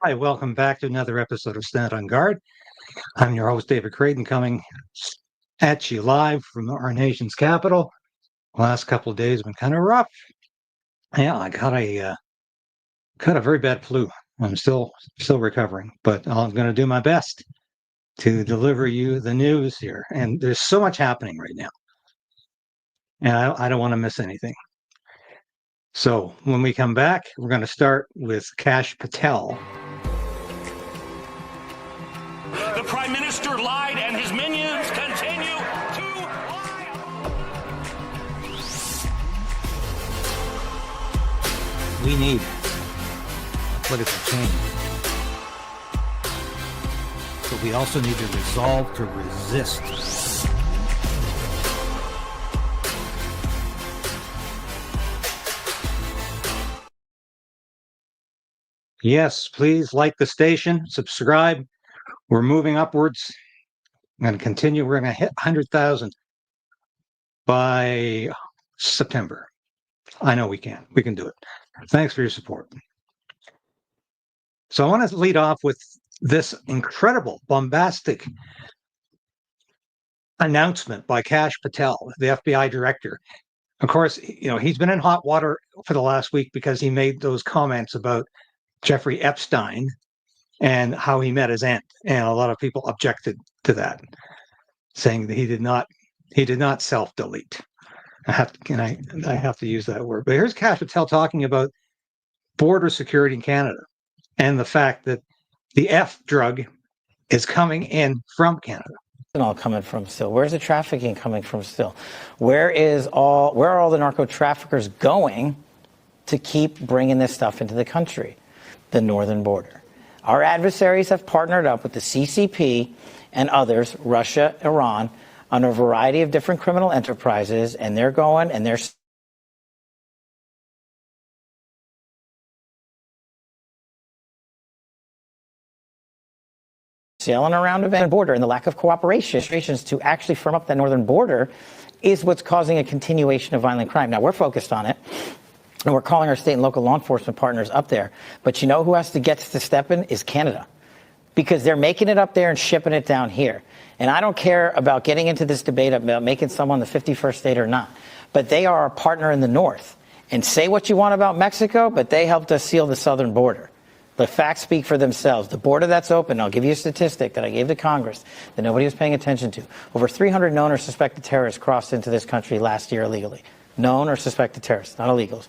Hi, welcome back to another episode of Stand on Guard. I'm your host, David Krayden, coming at you live from our nation's capital. The last couple of days have been kind of rough. Yeah, I got a very bad flu. I'm still recovering, but I'm going to do my best to deliver you the news here. And there's so much happening right now, and I don't want to miss anything. So when we come back, we're going to start with Kash Patel. The Prime Minister lied and his minions continue to lie. We need a political change. But we also need the resolve to resist. Yes, please like the station, subscribe. We're moving upwards. I'm going to continue. We're going to hit 100,000 by September. I know we can. We can do it. Thanks for your support. So I want to lead off with this incredible, bombastic announcement by Kash Patel, the FBI director. Of course, he's been in hot water for the last week because he made those comments about Jeffrey Epstein and how he met his end. And a lot of people objected to that, saying that he did not self-delete. I have to use that word. But here's Kash Patel talking about border security in Canada and the fact that the F drug is coming in from Canada. All coming from still? Where's the trafficking coming from still? Where are all the narco traffickers going to keep bringing this stuff into the country? The northern border. Our adversaries have partnered up with the CCP and others, Russia, Iran, on a variety of different criminal enterprises, and they're going and they're sailing around the border, and the lack of cooperation to actually firm up that northern border is what's causing a continuation of violent crime. Now, we're focused on it, and we're calling our state and local law enforcement partners up there. But you know who has to get to step in is Canada, because they're making it up there and shipping it down here. And I don't care about getting into this debate about making someone the 51st state or not, but they are our partner in the north. And say what you want about Mexico, but they helped us seal the southern border. The facts speak for themselves. The border that's open, I'll give you a statistic that I gave to Congress that nobody was paying attention to. Over 300 known or suspected terrorists crossed into this country last year illegally. Known or suspected terrorists, not illegals.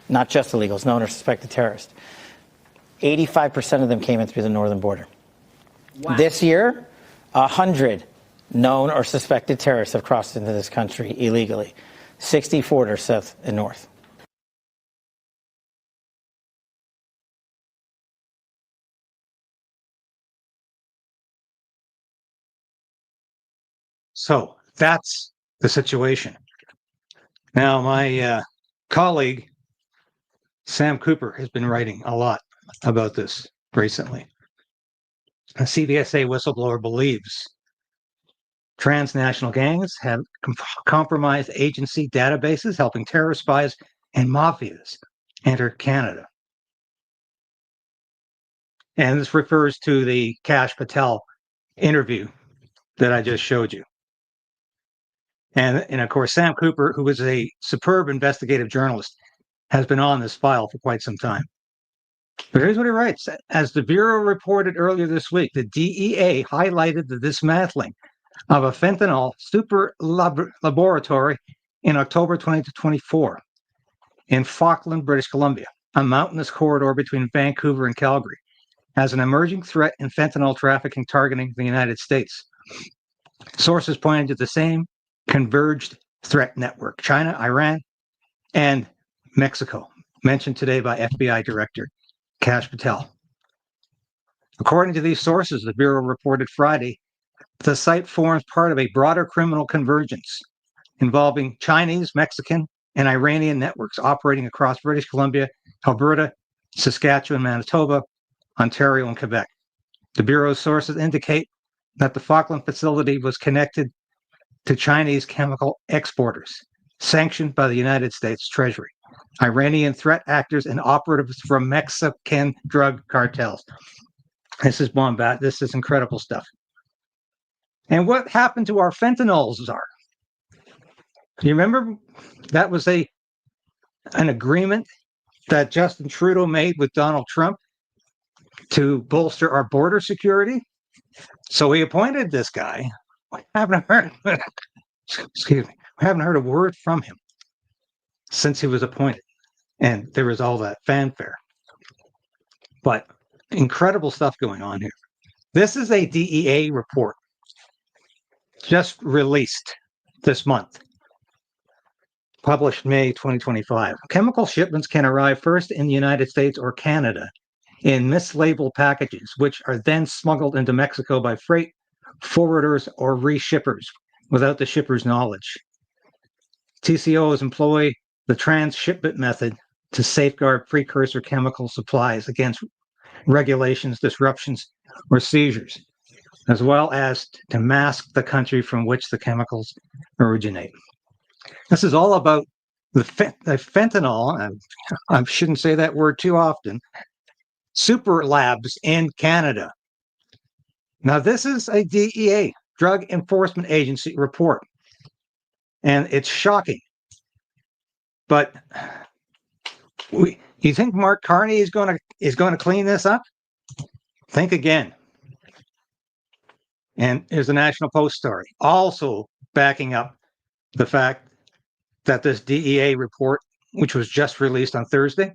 Not just illegals, known or suspected terrorists. 85% of them came in through the northern border. Wow. This year, 100 known or suspected terrorists have crossed into this country illegally. 64 are south and north. So that's the situation. Now, my colleague, Sam Cooper, has been writing a lot about this recently. A CVSA whistleblower believes transnational gangs have compromised agency databases, helping terror spies and mafias enter Canada. And this refers to the Kash Patel interview that I just showed you. And of course, Sam Cooper, who is a superb investigative journalist, has been on this file for quite some time. But here's what he writes. As the Bureau reported earlier this week, the DEA highlighted the dismantling of a fentanyl super laboratory in October 2024 in Falkland, British Columbia, a mountainous corridor between Vancouver and Calgary, as an emerging threat in fentanyl trafficking targeting the United States. Sources pointed to the same converged threat network, China, Iran, and Mexico, mentioned today by FBI Director Kash Patel. According to these sources, the Bureau reported Friday, the site forms part of a broader criminal convergence involving Chinese, Mexican, and Iranian networks operating across British Columbia, Alberta, Saskatchewan, Manitoba, Ontario, and Quebec. The Bureau's sources indicate that the Falkland facility was connected to Chinese chemical exporters, sanctioned by the United States Treasury. Iranian threat actors, and operatives from Mexican drug cartels. This is bombast. This is incredible stuff. And what happened to our fentanyl czar? Do you remember that was an agreement that Justin Trudeau made with Donald Trump to bolster our border security? So we appointed this guy. We haven't heard, excuse me, we haven't heard a word from him since he was appointed. And there was all that fanfare. But incredible stuff going on here. This is a DEA report just released this month, published May 2025. Chemical shipments can arrive first in the United States or Canada in mislabeled packages, which are then smuggled into Mexico by freight forwarders or reshippers without the shipper's knowledge. TCOs employ the transshipment method to safeguard precursor chemical supplies against regulations, disruptions, or seizures, as well as to mask the country from which the chemicals originate. This is all about the fentanyl, I shouldn't say that word too often, Superlabs in Canada. Now, this is a DEA, Drug Enforcement Agency report, and it's shocking. But you think Mark Carney is going to clean this up? Think again. And here's a National Post story, also backing up the fact that this DEA report, which was just released on Thursday,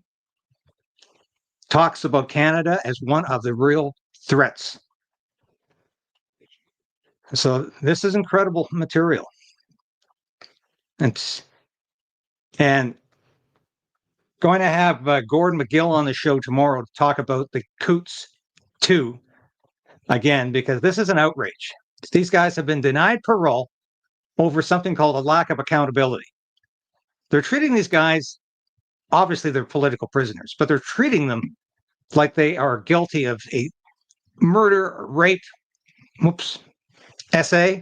talks about Canada as one of the real threats. So this is incredible material. And going to have Gordon McGill on the show tomorrow to talk about the Coots 2 again, because this is an outrage. These guys have been denied parole over something called a lack of accountability. They're treating these guys, obviously they're political prisoners, but they're treating them like they are guilty of a murder, rape,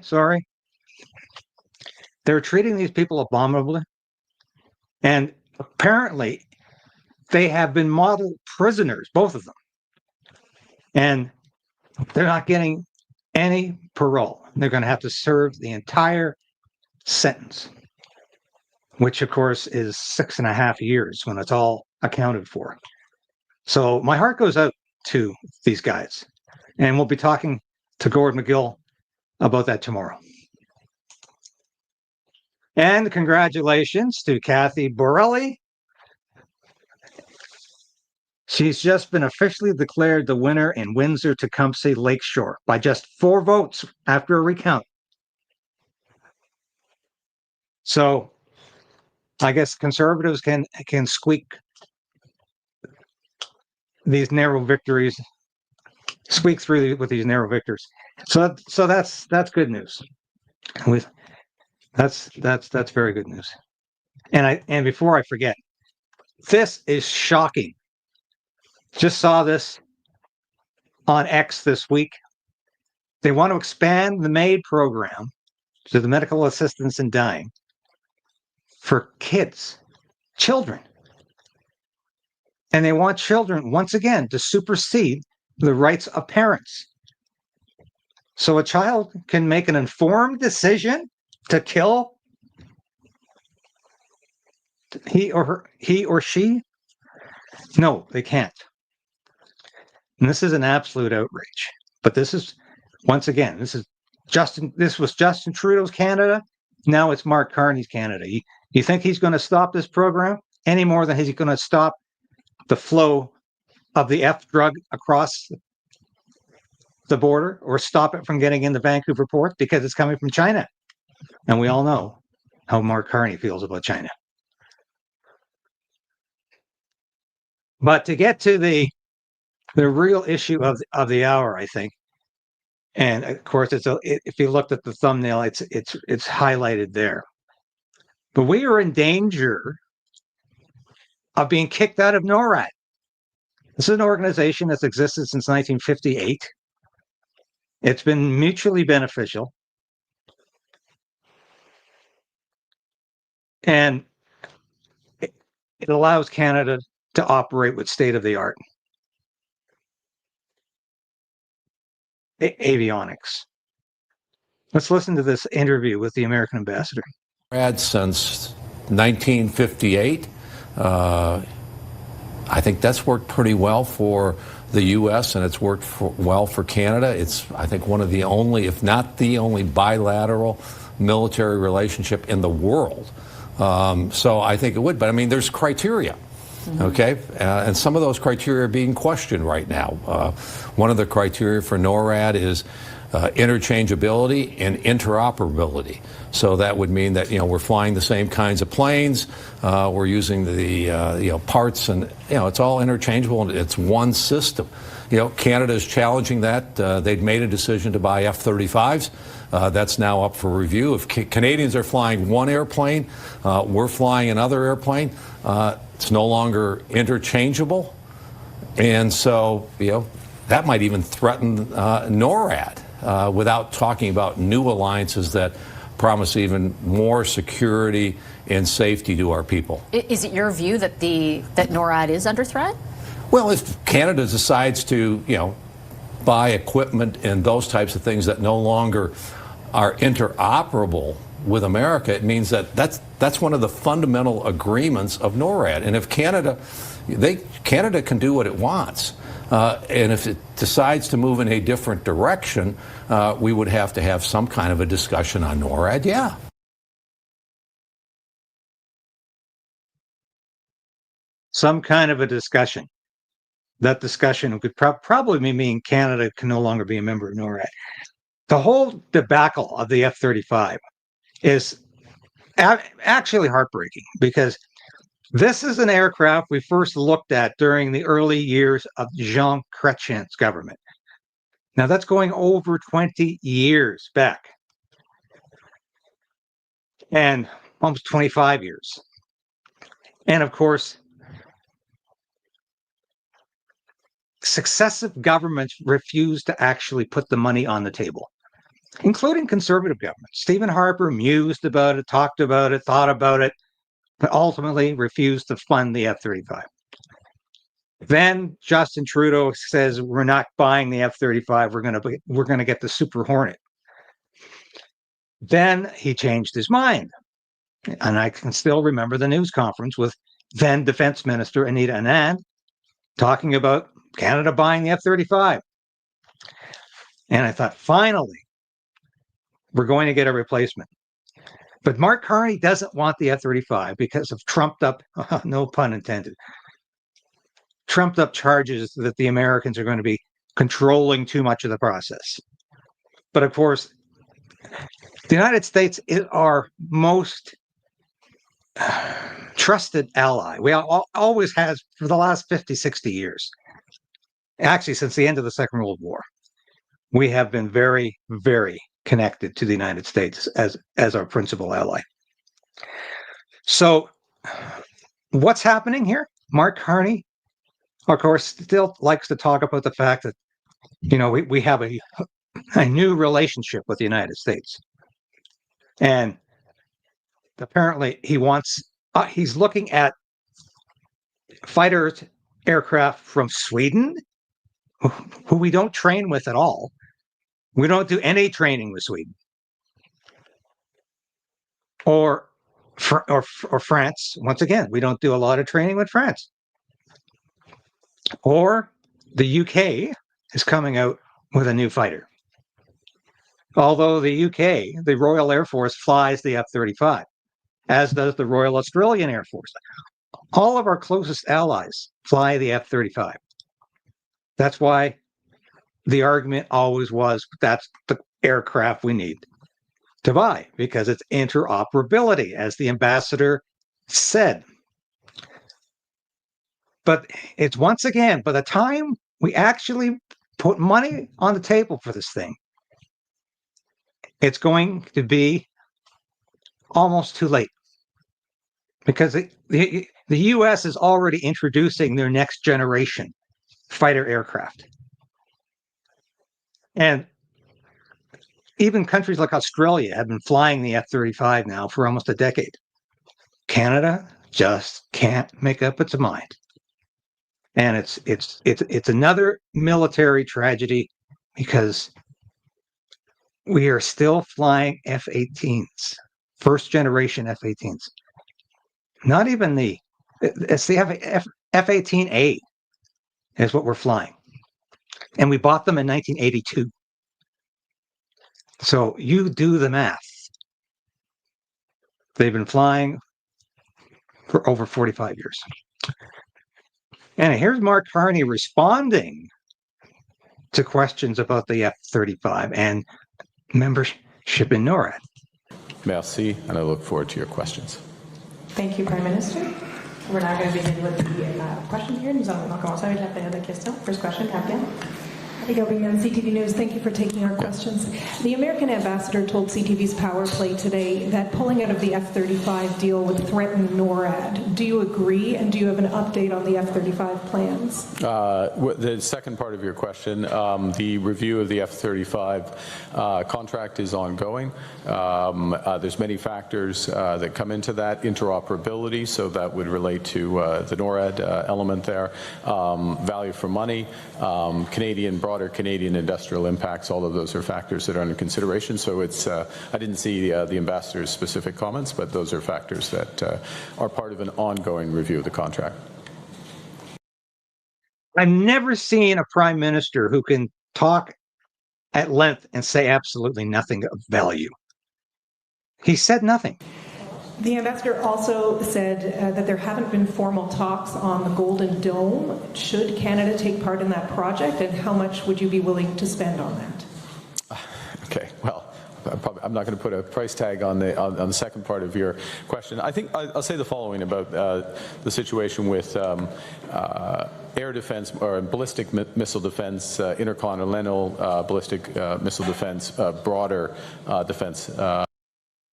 sorry. They're treating these people abominably. And apparently they have been model prisoners, both of them. And they're not getting any parole. They're going to have to serve the entire sentence, which of course is 6.5 years when it's all accounted for. So my heart goes out to these guys, and we'll be talking to Gordon McGill about that tomorrow. And congratulations to Kathy Borelli. She's just been officially declared the winner in Windsor-Tecumseh Lakeshore by just 4 votes after a recount. So I guess conservatives can squeak these narrow victories, squeak through with these narrow victories. So that's good news. That's very good news. And before I forget, this is shocking. Just saw this on X this week. They want to expand the MAID program to the medical assistance in dying for kids, children. And they want children, once again, to supersede the rights of parents. So a child can make an informed decision to kill he or she? No, they can't. And this is an absolute outrage. But this is, once again, this was Justin Trudeau's Canada. Now it's Mark Carney's Canada. You think he's going to stop this program any more than he's going to stop the flow of the F drug across the border or stop it from getting in the Vancouver port because it's coming from China? And we all know how Mark Carney feels about China. But to get to the real issue of the hour, I think, and of course, if you looked at the thumbnail, it's highlighted there. But we are in danger of being kicked out of NORAD. This is an organization that's existed since 1958. It's been mutually beneficial. And it allows Canada to operate with state-of-the-art avionics. Let's listen to this interview with the American ambassador. Since 1958, I think that's worked pretty well for the U.S. and it's worked well for Canada. It's, I think, one of the only, if not the only, bilateral military relationship in the world. So I think it would. But I mean, there's criteria. Okay, and some of those criteria are being questioned right now. One of the criteria for NORAD is interchangeability and interoperability. So that would mean that, you know, we're flying the same kinds of planes, we're using the parts, and, you know, it's all interchangeable and it's one system. You know, Canada is challenging that. They'd made a decision to buy F-35s. That's now up for review. If Canadians are flying one airplane, we're flying another airplane. It's no longer interchangeable, and so, you know, that might even threaten NORAD without talking about new alliances that promise even more security and safety to our people. Is it your view that that NORAD is under threat? Well, if Canada decides to, you know, buy equipment and those types of things that no longer are interoperable with America, it means that that's one of the fundamental agreements of NORAD. And if Canada can do what it wants, and if it decides to move in a different direction, we would have to have some kind of a discussion on NORAD. Yeah. Some kind of a discussion. That discussion could probably mean Canada can no longer be a member of NORAD. The whole debacle of the F-35 is actually heartbreaking, because this is an aircraft we first looked at during the early years of Jean Chrétien's government. Now that's going over 20 years back, and almost 25 years. And of course, successive governments refused to actually put the money on the table, including conservative governments. Stephen Harper mused about it, talked about it, thought about it, but ultimately refused to fund the F-35. Then Justin Trudeau says, we're not buying the F-35, we're going to get the Super Hornet. Then he changed his mind. And I can still remember the news conference with then Defense Minister Anita Anand talking about Canada buying the F-35. And I thought, finally, we're going to get a replacement. But Mark Carney doesn't want the F-35 because of trumped up, no pun intended, trumped up charges that the Americans are going to be controlling too much of the process. But of course, the United States is our most trusted ally. We always has for the last 50, 60 years. Actually, since the end of the Second World War, we have been very, very connected to the United States as our principal ally. So what's happening here? Mark Carney, of course, still likes to talk about the fact that, you know, we have a new relationship with the United States. And apparently he's looking at fighter aircraft from Sweden, who we don't train with at all. We don't do any training with Sweden. Or France. Once again, we don't do a lot of training with France. Or the UK is coming out with a new fighter. Although the UK, the Royal Air Force, flies the F-35, as does the Royal Australian Air Force. All of our closest allies fly the F-35. That's why the argument always was that's the aircraft we need to buy, because it's interoperability, as the ambassador said. But it's, once again, by the time we actually put money on the table for this thing, it's going to be almost too late, because the U.S. is already introducing their next generation fighter aircraft. And even countries like Australia have been flying the F-35 now for almost a decade. Canada, just can't make up its mind. And it's another military tragedy because we are still flying F-18s, first generation F-18s. Not even it's the F-18A is what we're flying. And we bought them in 1982. So you do the math. They've been flying for over 45 years. And here's Mark Carney responding to questions about the F-35 and membership in NORAD. Merci, and I look forward to your questions. Thank you, Prime Minister. We're now going to begin with the question here. Nous allons commencer avec la période de questions. First question, Gabrielle. CTV News, thank you for taking our questions. The American ambassador told CTV's Power Play today that pulling out of the F-35 deal would threaten NORAD. Do you agree, and do you have an update on the F-35 plans? The second part of your question, the review of the F-35 contract is ongoing. There's many factors that come into that. Interoperability, so that would relate to the NORAD element there. Value for money, broader Canadian industrial impacts, all of those are factors that are under consideration. So it's, I didn't see the ambassador's specific comments, but those are factors that are part of an ongoing review of the contract. I've never seen a prime minister who can talk at length and say absolutely nothing of value. He said nothing. The ambassador also said that there haven't been formal talks on the Golden Dome. Should Canada take part in that project, and how much would you be willing to spend on that? Okay, well, I'm not going to put a price tag on the second part of your question. I think I'll say the following about the situation with air defense or ballistic missile defense, intercontinental ballistic missile defense, broader defense.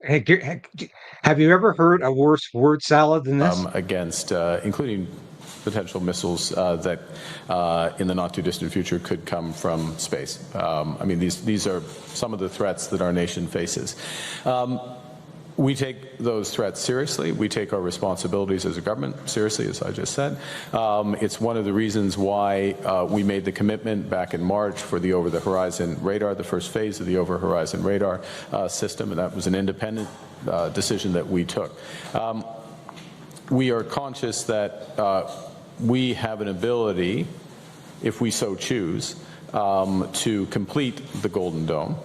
Hey, have you ever heard a worse word salad than this? Against, including potential missiles that in the not too distant future could come from space. I mean, these are some of the threats that our nation faces. We take those threats seriously. We take our responsibilities as a government seriously, as I just said. It's one of the reasons why we made the commitment back in March for the over-the-horizon radar, the first phase of the over-horizon radar system, and that was an independent decision that we took. We are conscious that we have an ability, if we so choose, to complete the Golden Dome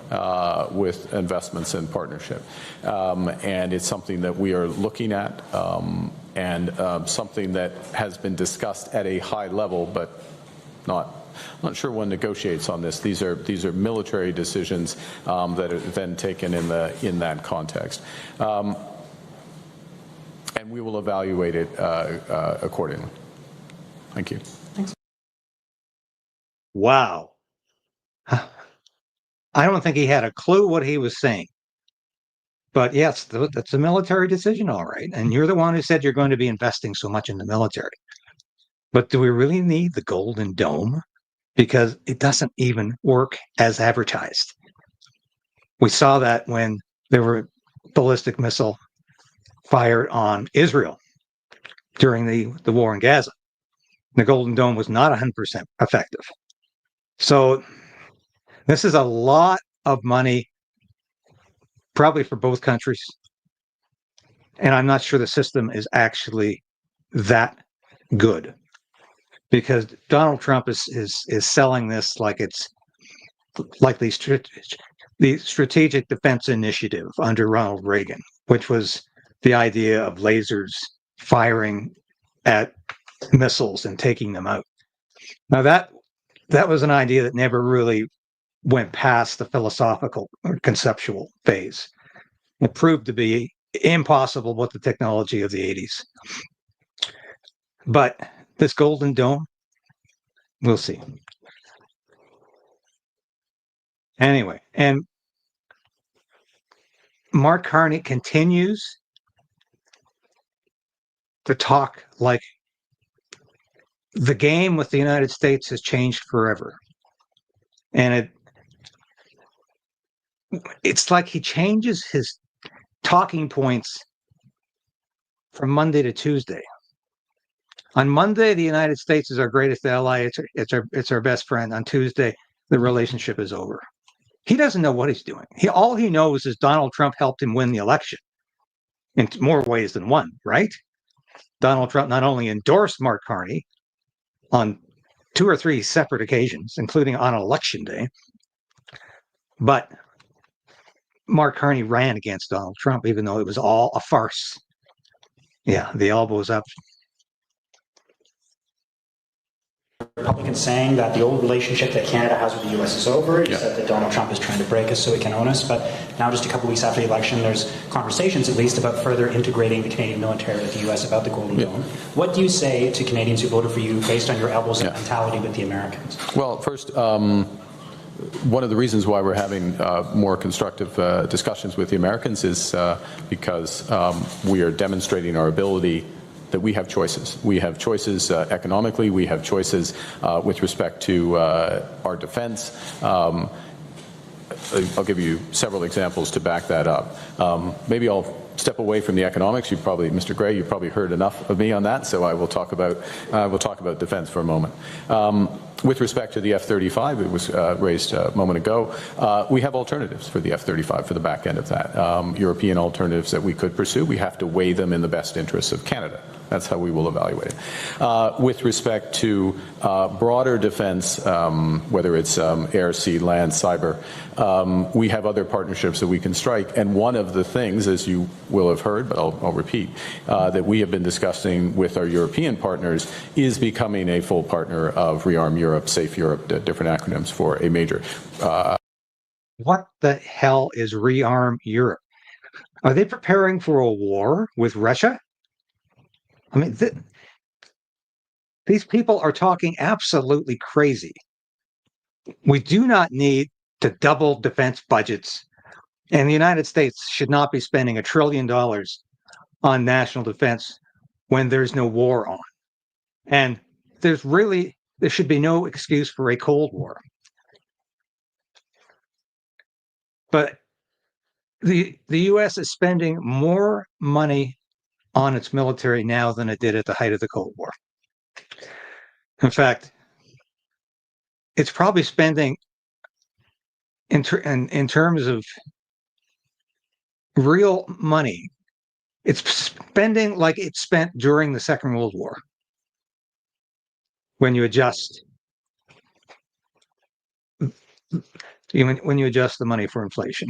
with investments and partnership. And it's something that we are looking at and something that has been discussed at a high level, but not sure one negotiates on this. These are military decisions that are then taken in that context. And we will evaluate it accordingly. Thank you. Thanks. Wow. I don't think he had a clue what he was saying. But yes, that's a military decision, all right. And you're the one who said you're going to be investing so much in the military. But do we really need the Golden Dome? Because it doesn't even work as advertised. We saw that when there were ballistic missile fired on Israel during the war in Gaza. The Golden Dome was not 100% effective. So this is a lot of money, probably for both countries. And I'm not sure the system is actually that good, because Donald Trump is selling this like it's like the Strategic Defense Initiative under Ronald Reagan, which was the idea of lasers firing at missiles and taking them out. Now that was an idea that never really went past the philosophical or conceptual phase. It proved to be impossible with the technology of the 80s. But this Golden Dome, we'll see. Anyway, and Mark Carney continues to talk like the game with the United States has changed forever. And it's like he changes his talking points from Monday to Tuesday. On Monday, the United States is our greatest ally. It's our best friend. On Tuesday, the relationship is over. He doesn't know what he's doing. All he knows is Donald Trump helped him win the election in more ways than one, right? Donald Trump not only endorsed Mark Carney on 2 or 3 separate occasions, including on election day, but Mark Carney ran against Donald Trump, even though it was all a farce. Yeah, the elbows up. Republicans saying that the old relationship that Canada has with the U.S. is over. You said that Donald Trump is trying to break us so he can own us. But now, just a couple weeks after the election, there's conversations, at least, about further integrating the Canadian military with the U.S. about the Golden Dome. What do you say to Canadians who voted for you based on your elbows and mentality with the Americans? Well, first, one of the reasons why we're having more constructive discussions with the Americans is because we are demonstrating our ability that we have choices. We have choices economically. We have choices with respect to our defense. I'll give you several examples to back that up. Maybe I'll step away from the economics. Mr. Gray, you've probably heard enough of me on that, so I will talk about defense for a moment. With respect to the F-35, it was raised a moment ago. We have alternatives for the F-35 for the back end of that. European alternatives that we could pursue. We have to weigh them in the best interests of Canada. That's how we will evaluate it. With respect to broader defense, whether it's air, sea, land, cyber, we have other partnerships that we can strike. And one of the things, as you will have heard, but I'll repeat, that we have been discussing with our European partners is becoming a full partner of Rearm Europe, Safe Europe, different acronyms for a major. What the hell is Rearm Europe? Are they preparing for a war with Russia? I mean, these people are talking absolutely crazy. We do not need to double defense budgets, and the United States should not be spending $1 trillion on national defense when there's no war on. And there should be no excuse for a Cold War. But the U.S. is spending more money on its military now than it did at the height of the Cold War. In fact, it's probably spending in terms of real money, it's spending like it spent during the Second World War when you adjust the money for inflation.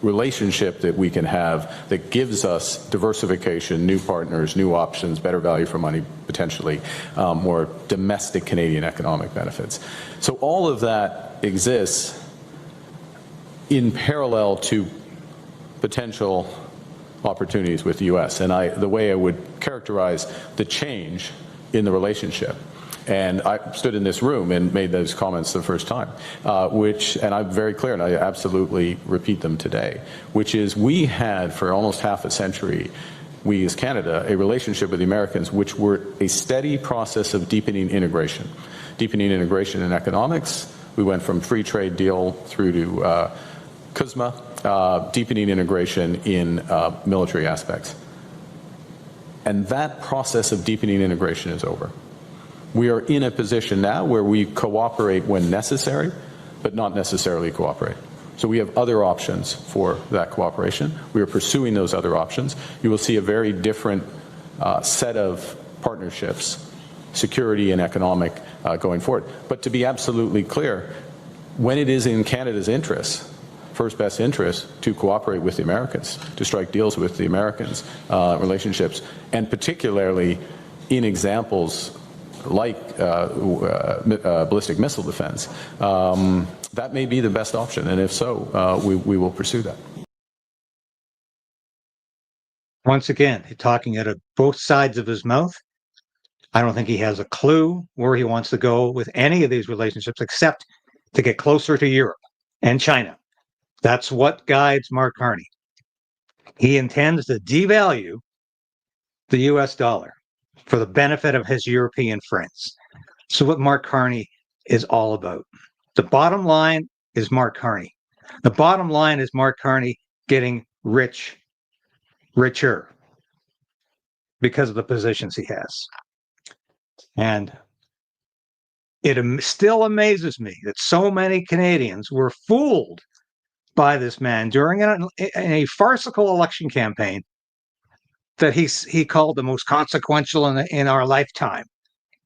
Relationship that we can have that gives us diversification, new partners, new options, better value for money, potentially more domestic Canadian economic benefits. So all of that exists in parallel to potential opportunities with the U.S. And the way I would characterize the change in the relationship, and I stood in this room and made those comments the first time, and I'm very clear, and I absolutely repeat them today, which is we had for almost half a century, we as Canada, a relationship with the Americans which were a steady process of deepening integration. Deepening integration in economics, we went from free trade deal through to CUSMA, deepening integration in military aspects. And that process of deepening integration is over. We are in a position now where we cooperate when necessary, but not necessarily cooperate. So we have other options for that cooperation. We are pursuing those other options. You will see a very different set of partnerships, security and economic, going forward. But to be absolutely clear, when it is in Canada's interest, first best interest, to cooperate with the Americans, to strike deals with the Americans, relationships, and particularly in examples like ballistic missile defense, that may be the best option. And if so, we will pursue that. Once again, he's talking out of both sides of his mouth. I don't think he has a clue where he wants to go with any of these relationships except to get closer to Europe and China. That's what guides Mark Carney. He intends to devalue the U.S. dollar for the benefit of his European friends. So what Mark Carney is all about. The bottom line is Mark Carney. The bottom line is Mark Carney getting richer because of the positions he has. And it still amazes me that so many Canadians were fooled by this man during a farcical election campaign that he called the most consequential in our lifetime.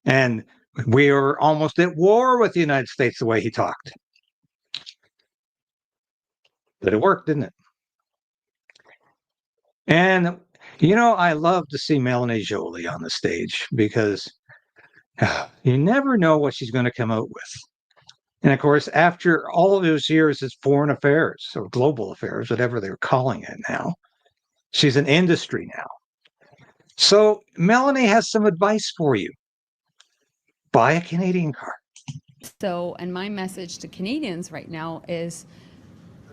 And we were almost at war with the United States the way he talked. But it worked, didn't it? And, I love to see Mélanie Joly on the stage because you never know what she's going to come out with. And of course, after all of those years as foreign affairs or global affairs, whatever they're calling it now, she's in industry now. So Mélanie has some advice for you. Buy a Canadian car. So, and my message to Canadians right now is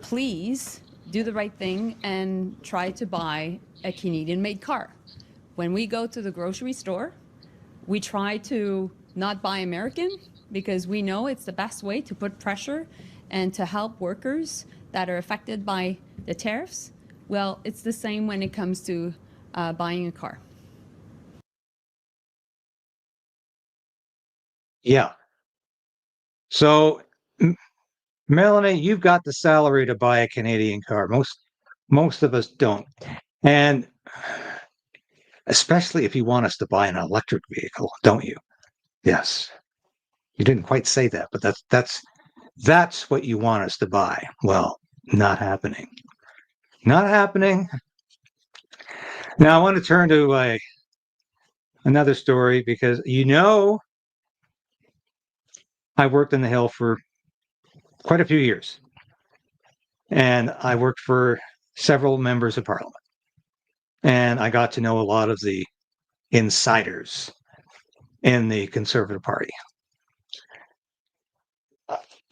please do the right thing and try to buy a Canadian-made car. When we go to the grocery store, we try to not buy American because we know it's the best way to put pressure and to help workers that are affected by the tariffs. Well, it's the same when it comes to buying a car. Yeah. So, Mélanie, you've got the salary to buy a Canadian car. Most of us don't. And especially if you want us to buy an electric vehicle, don't you? Yes. You didn't quite say that, but that's what you want us to buy. Well, not happening. Not happening. Now I want to turn to another story because I worked in the Hill for quite a few years. And I worked for several members of Parliament. And I got to know a lot of the insiders in the Conservative Party.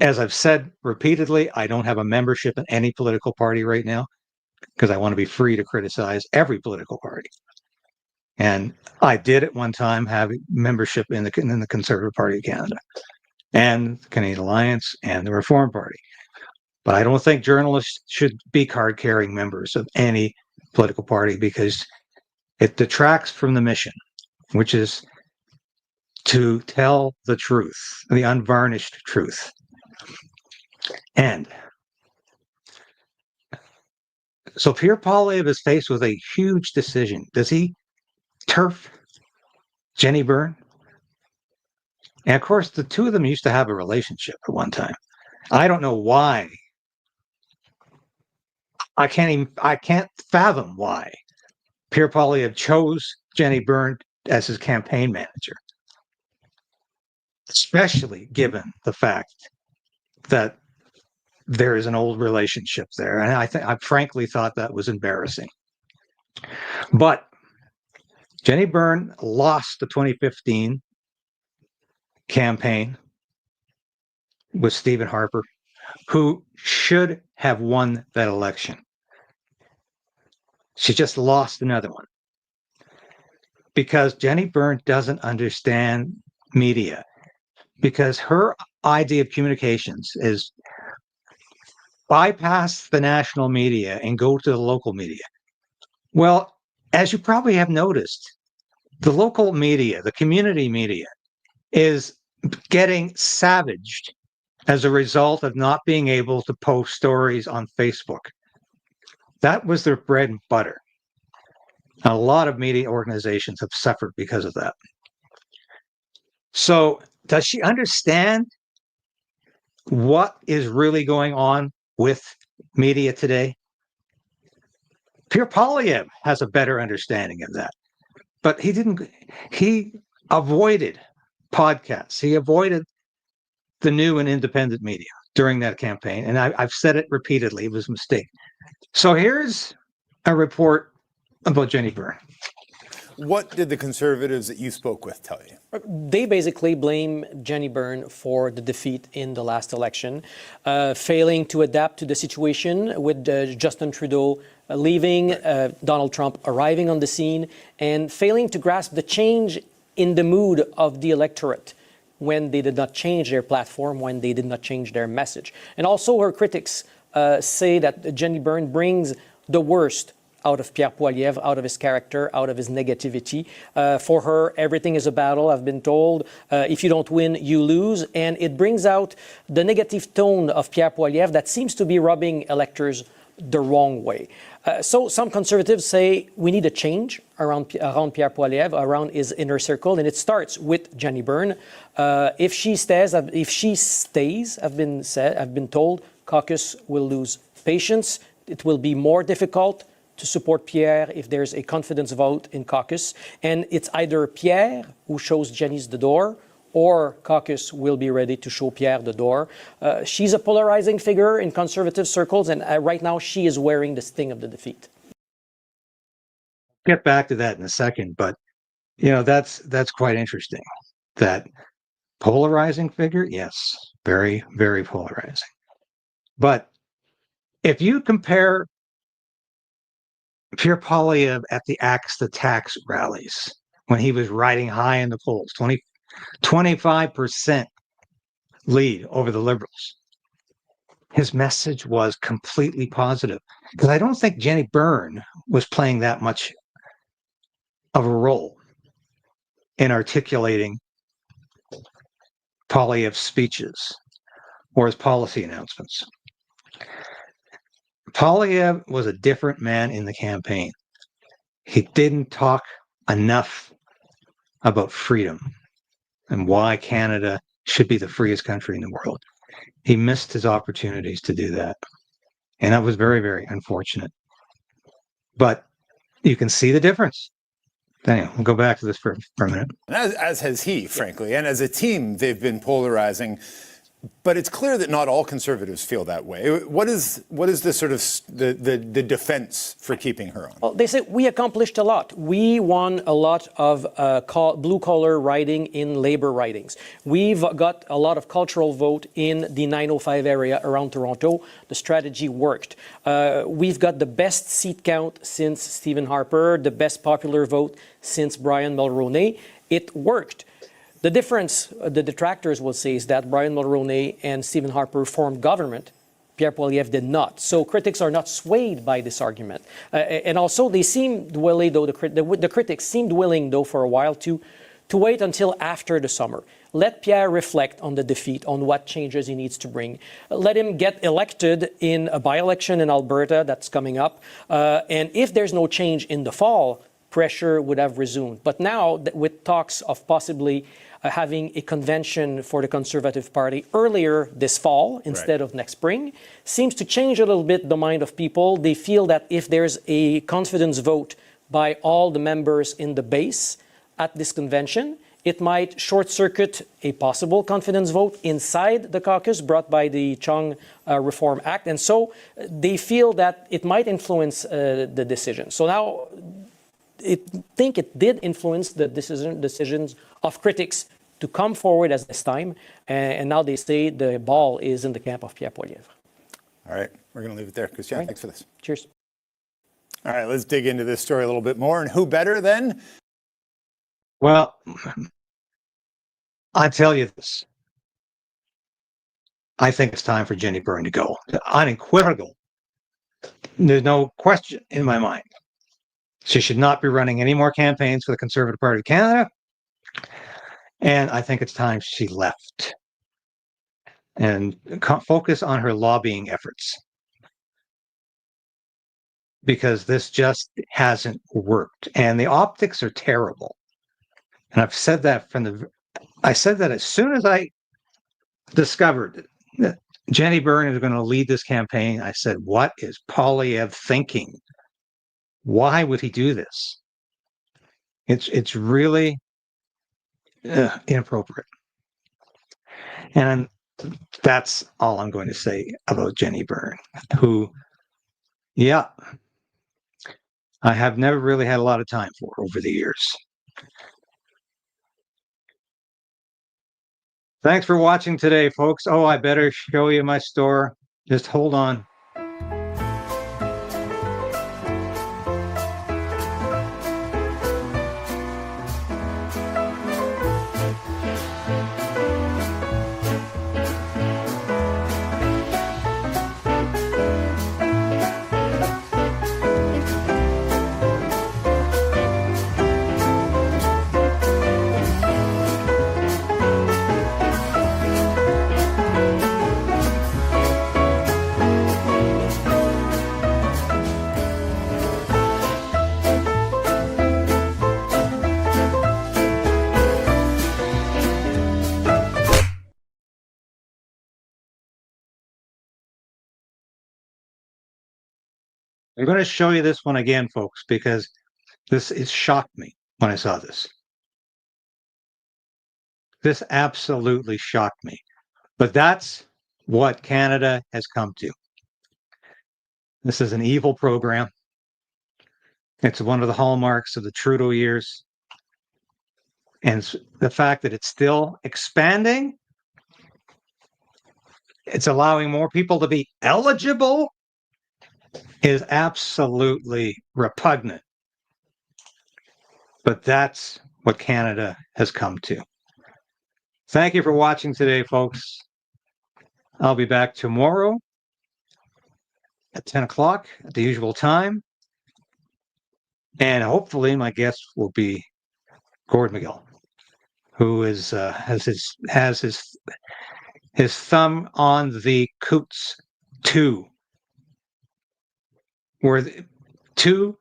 As I've said repeatedly, I don't have a membership in any political party right now because I want to be free to criticize every political party. And I did at one time have membership in the Conservative Party of Canada and the Canadian Alliance and the Reform Party. But I don't think journalists should be card-carrying members of any political party because it detracts from the mission, which is to tell the truth, the unvarnished truth. And so Pierre Poilievre is faced with a huge decision. Does he turf Jenni Byrne? And of course, the two of them used to have a relationship at one time. I don't know why. I can't fathom why Pierre Poilievre chose Jenni Byrne as his campaign manager, especially given the fact that there is an old relationship there. And I frankly thought that was embarrassing. But Jenni Byrne lost the 2015 campaign with Stephen Harper, who should have won that election. She just lost another one because Jenni Byrne doesn't understand media, because her idea of communications is bypass the national media and go to the local media. Well, as you probably have noticed, the local media, the community media, is getting savaged as a result of not being able to post stories on Facebook. That was their bread and butter. A lot of media organizations have suffered because of that. So, does she understand what is really going on with media today? Pierre Poilievre has a better understanding of that. But he avoided podcasts. He avoided the new and independent media during that campaign. And I've said it repeatedly, it was a mistake. So here's a report about Jenni Byrne. What did the Conservatives that you spoke with tell you? They basically blame Jenni Byrne for the defeat in the last election, failing to adapt to the situation with Justin Trudeau leaving, Donald Trump arriving on the scene, and failing to grasp the change in the mood of the electorate when they did not change their platform, when they did not change their message. And also her critics say that Jenni Byrne brings the worst out of Pierre Poilievre, out of his character, out of his negativity. For her, everything is a battle, I've been told. If you don't win, you lose. And it brings out the negative tone of Pierre Poilievre that seems to be rubbing electors the wrong way. So some conservatives say we need a change around Pierre Poilievre, around his inner circle, and it starts with Jenni Byrne. If she stays, I've been told, caucus will lose patience. It will be more difficult to support Pierre if there's a confidence vote in caucus. And it's either Pierre who shows Jenni's the door, or caucus will be ready to show Pierre the door. She's a polarizing figure in conservative circles, and right now she is wearing the sting of the defeat. Get back to that in a second, but that's quite interesting. That polarizing figure, yes, very, very polarizing. But if you compare Pierre Poilievre at the Axe the Tax rallies, when he was riding high in the polls, 25% lead over the Liberals, his message was completely positive. Because I don't think Jenni Byrne was playing that much of a role in articulating Poilievre's speeches or his policy announcements. Poilievre was a different man in the campaign. He didn't talk enough about freedom and why Canada should be the freest country in the world. He missed his opportunities to do that. And that was very, very unfortunate. But you can see the difference. Anyway, we'll go back to this for a minute. As has he, frankly. And as a team, they've been polarizing. But it's clear that not all conservatives feel that way. What is the sort of the defense for keeping her on? Well, they say we accomplished a lot. We won a lot of blue-collar riding in Labour ridings. We've got a lot of cultural vote in the 905 area around Toronto. The strategy worked. We've got the best seat count since Stephen Harper, the best popular vote since Brian Mulroney. It worked. The difference, the detractors will say, is that Brian Mulroney and Stephen Harper formed government. Pierre Poilievre did not. So critics are not swayed by this argument. And also, they seemed willing, though the critics seemed willing, though, for a while to wait until after the summer. Let Pierre reflect on the defeat, on what changes he needs to bring. Let him get elected in a by-election in Alberta that's coming up. And if there's no change in the fall, pressure would have resumed. But now, with talks of possibly having a convention for the Conservative Party earlier this fall instead of next spring, seems to change a little bit the mind of people. They feel that if there's a confidence vote by all the members in the base at this convention, it might short-circuit a possible confidence vote inside the caucus brought by the Chung Reform Act. And so they feel that it might influence the decision. So now, I think it did influence the decisions of critics to come forward as this time. And now they say the ball is in the camp of Pierre Poilievre. All right, we're going to leave it there. Christian, right. Thanks for this. Cheers. All right, let's dig into this story a little bit more. And who better than? Well, I tell you this. I think it's time for Jenni Byrne to go. Unequivocal. There's no question in my mind. She should not be running any more campaigns for the Conservative Party of Canada. And I think it's time she left and focus on her lobbying efforts. Because this just hasn't worked. And the optics are terrible. And I've said that I said that as soon as I discovered that Jenni Byrne is going to lead this campaign, I said, what is Poilievre thinking? Why would he do this? It's really inappropriate. And that's all I'm going to say about Jenni Byrne, who, yeah, I have never really had a lot of time for over the years. Thanks for watching today, folks. Oh, I better show you my store. Just hold on. I'm going to show you this one again, folks, because it shocked me when I saw this. This absolutely shocked me. But that's what Canada has come to. This is an evil program. It's one of the hallmarks of the Trudeau years. And the fact that it's still expanding, it's allowing more people to be eligible, is absolutely repugnant. But that's what Canada has come to. Thank you for watching today, folks. I'll be back tomorrow at 10 o'clock at the usual time. And hopefully my guest will be Gord McGill, who is has his thumb on the Coots 2, where two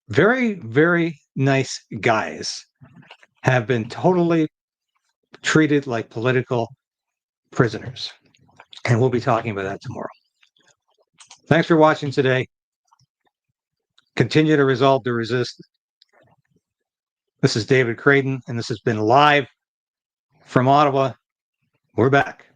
very, very nice guys have been totally treated like political prisoners. And we'll be talking about that tomorrow. Thanks for watching today. Continue to resolve to resist. This is David Krayden, and this has been live from Ottawa. We're back.